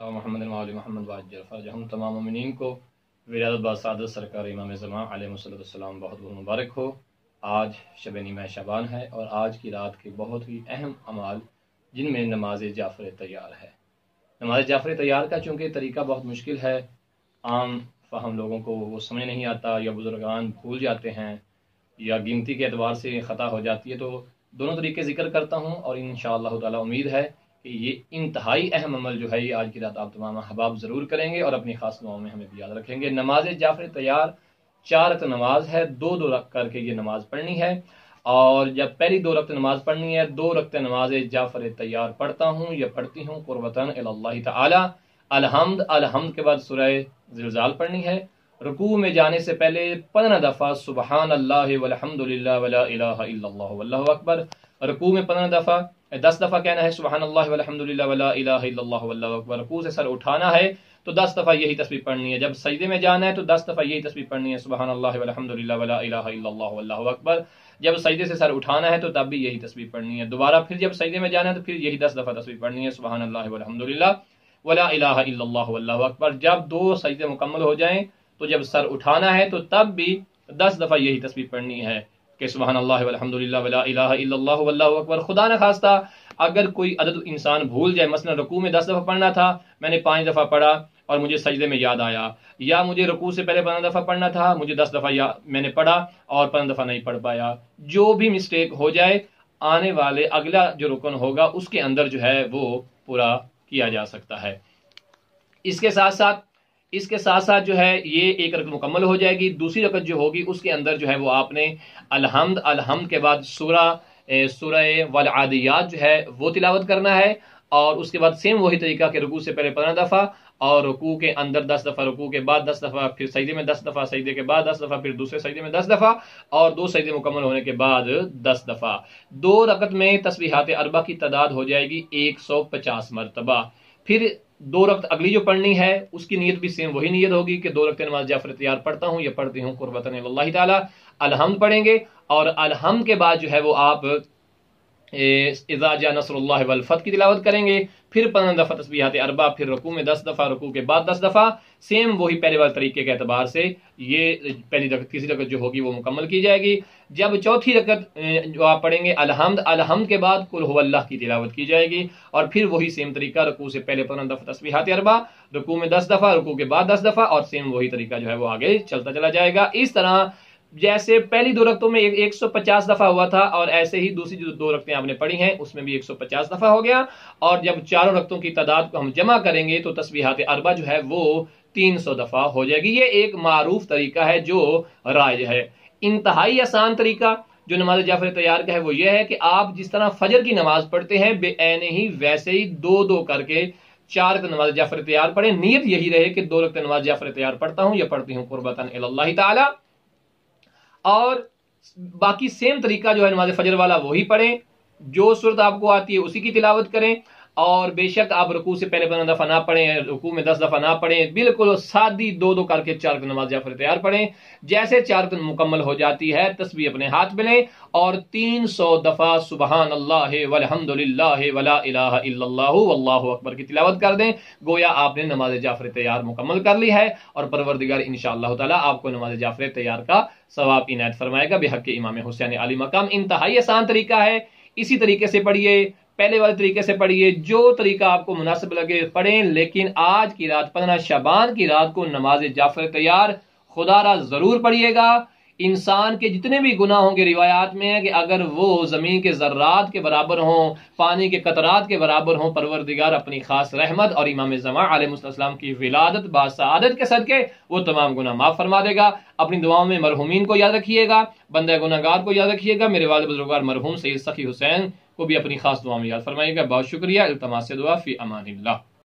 محمد محمد واجر fridge ہم تمام مومنین کو ولادت باسعادت سرکار امام زمان علیہ السلام بہت بہت مبارک ہو۔ آج شب نیمہ شعبان ہے اور آج کی رات کے بہت ہی اہم اعمال جن میں نماز جعفر تیار ہے۔ نماز جعفر تیار کا چونکہ طریقہ بہت مشکل ہے، عام فہم لوگوں کو وہ سمجھ نہیں آتا، یا بزرگان بھول جاتے ہیں، یا گنتی کے اعتبار سے خطا ہو جاتی ہے، تو دونوں طریقے ذکر کرتا ہوں، اور انشاءاللہ تعالی امید ہے کہ یہ انتہائی اہم عمل جو ہے یہ آج کی رات آپ تمام احباب ضرور کریں گے اور اپنی خاص دعاؤں میں ہمیں بھی یاد رکھیں گے۔ نماز جعفر تیار 4 رکعت نماز ہے، 2 رکعت کر کے یہ نماز پڑھنی ہے، اور جب پہلی 2 رکعت نماز پڑھنی ہے، 2 رکعت نماز جعفر تیار پڑھتا ہوں یا پڑھتی ہوں قربتاً الی اللہ تعالی۔ الحمد کے بعد سورہ زلزال پڑھنی ہے۔ رکوع میں جانے سے پہلے 15 دفعہ سبحان اللہ والحمد للہ ولا الہ الا اللہ واللہ اکبر۔ رکوع میں 15 دفعہ 10 دفعہ کہنا ہے سبحان اللہ والحمد للہ ولا الہ الا اللہ واللہ اکبر۔ رکوع سے سر اٹھانا ہے تو 10 دفعہ یہی تسبیح پڑھنی ہے۔ جب سجدے میں جانا ہے تو 10 دفعہ یہی تسبیح پڑھنی ہے سبحان اللہ والحمد للہ ولا الہ الا اللہ واللہ اکبر۔ جب سجدے سے سر اٹھانا ہے تو تب بھی یہی تسبیح پڑھنی ہے۔ دوبارہ پھر جب سجدے میں جانا ہے تو پھر یہی 10 دفعہ تسبیح پڑھنی ہے سبحان اللہ والحمد للہ ولا الہ الا اللہ واللہ اکبر۔ جب 2 سجدے مکمل ہو جائیں تو جب سر اٹھانا ہے تو تب بھی 10 دفعہ یہی تسبیح پڑھنی ہے کہ سبحان اللہ والحمد للہ ولا الہ الا اللہ واللہ اکبر۔ خدا نہ خواستہ اگر کوئی عدد انسان بھول جائے، مثلا رکوع میں 10 دفعہ پڑھنا تھا، میں نے 5 دفعہ پڑھا اور مجھے سجدے میں یاد آیا، یا مجھے رکوع سے پہلے 15 دفعہ پڑھنا تھا، مجھے 10 دفعہ میں نے پڑھا اور 15 دفعہ نہیں پڑھ پایا، جو بھی مسٹیک ہو جائے آنے والے اگلا جو رکن ہوگا اس کے اندر جو ہے وہ پورا کیا جا سکتا ہے۔ اس کے ساتھ ساتھ جو ہے یہ ایک رکعت مکمل ہو جائے گی۔ دوسری رکعت جو ہوگی اس کے اندر جو ہے وہ آپ نے الحمد کے بعد سورہ والعادیات جو ہے وہ تلاوت کرنا ہے، اور اس کے بعد سیم وہی طریقہ کہ رکوع سے پہلے 15 دفعہ اور رکوع کے اندر 10 دفعہ، رکوع کے بعد 10 دفعہ، پھر سجدے میں 10 دفعہ، سجدے کے بعد 10 دفعہ، پھر دوسرے سجدے میں 10 دفعہ، اور 2 سجدے مکمل ہونے کے بعد 10 دفعہ۔ 2 رکعت میں تسبیحات اربع کی تعداد ہو جائے گی 150 مرتبہ۔ پھر 2 رکعت اگلی جو پڑھنی ہے اس کی نیت بھی سیم وہی نیت ہوگی کہ 2 رکعت نماز جعفر تیار پڑھتا ہوں یا پڑھتی ہوں قربتاً الی اللہ تعالی۔ الحمد پڑھیں گے، اور الحمد کے بعد جو ہے وہ آپ اذا جاء نصر اللہ والفتح کی تلاوت کریں گے، پھر 15 دفعہ تسبیحات اربع، پھر رکوع میں 10 دفعہ، رکوع کے بعد 10 دفعہ، سیم وہی پہلے والے طریقے کے اعتبار سے یہ پہلی رکعت تیسری رکعت جو ہوگی وہ مکمل کی جائے گی۔ جب چوتھی رکعت جو آپ پڑھیں گے الحمد کے بعد قل هو اللہ کی تلاوت کی جائے گی، اور پھر وہی سیم طریقہ، رکوع سے پہلے 15 دفعہ تسبیحات اربع، رکوع میں 10 دفعہ، رکوع کے بعد 10 دفعہ، اور سیم وہی طریقہ جو ہے وہ آگے چلتا چلا جائے گا۔ اس طرح جیسے پہلی 2 رکعتوں میں 150 دفعہ ہوا تھا، اور ایسے ہی دوسری جو 2 رکعتیں آپ نے پڑھی ہیں اس میں بھی 150 دفعہ ہو گیا، اور جب 4 رکعتوں کی تعداد کو ہم جمع کریں گے تو تسبیحات اربع جو ہے وہ 300 دفعہ ہو جائے گی۔ یہ ایک معروف طریقہ ہے جو رائج ہے۔ انتہائی آسان طریقہ جو نماز جعفر تیار کا ہے وہ یہ ہے کہ آپ جس طرح فجر کی نماز پڑھتے ہیں بے عین ہی ویسے ہی 2 کر کے 4 رکعت نماز جعفر تیار پڑھیں۔ نیت یہی رہے کہ 2 رکعت نماز جعفر تیار پڑھتا ہوں یا پڑھتی ہوں قربتاً الی اللہ تعالی، اور باقی سیم طریقہ جو ہے نماز فجر والا وہی پڑھیں، جو صورت آپ کو آتی ہے اسی کی تلاوت کریں، اور بے شک آپ رکوع سے پہلے 15 دفعہ نہ پڑھیں، رکوع میں 10 دفعہ نہ پڑھیں، بالکل سادی 2 کر کے 4 نماز جعفر تیار پڑھیں۔ جیسے 4 مکمل ہو جاتی ہے تسبیح اپنے ہاتھ میں لیں اور 300 دفعہ سبحان اللہ والحمد للہ ولا الہ الا اللہ واللہ اکبر کی تلاوت کر دیں، گویا آپ نے نماز جعفر تیار مکمل کر لی ہے، اور پروردگار انشاءاللہ تعالی آپ کو نماز جعفر تیار کا ثواب عنایت فرمائے گا بحق امام حسین علی مقام۔ انتہائی آسان طریقہ ہے، اسی طریقے سے پڑھیے، پہلے والے طریقے سے پڑھیے، جو طریقہ آپ کو مناسب لگے پڑھیں، لیکن آج کی رات 15 شعبان کی رات کو نماز جعفر تیار خدا را ضرور پڑھیے گا۔ انسان کے جتنے بھی گناہ ہوں گے، روایات میں ہے کہ اگر وہ زمین کے ذرات کے برابر ہوں، پانی کے قطرات کے برابر ہوں، پروردگار اپنی خاص رحمت اور امام زمان علیہ السلام کی ولادت باسعادت کے صدقے وہ تمام گناہ معاف فرما دے گا۔ اپنی دعاؤں میں مرحومین کو یاد رکھیے گا، بندہ گناہگار کو یاد رکھیے گا، میرے والد بزرگوار مرحوم سید سخی حسین کو بھی اپنی خاص دعاؤں میں یاد فرمائیے گا۔ بہت شکریہ، التماس سے دعا، فی امان اللہ۔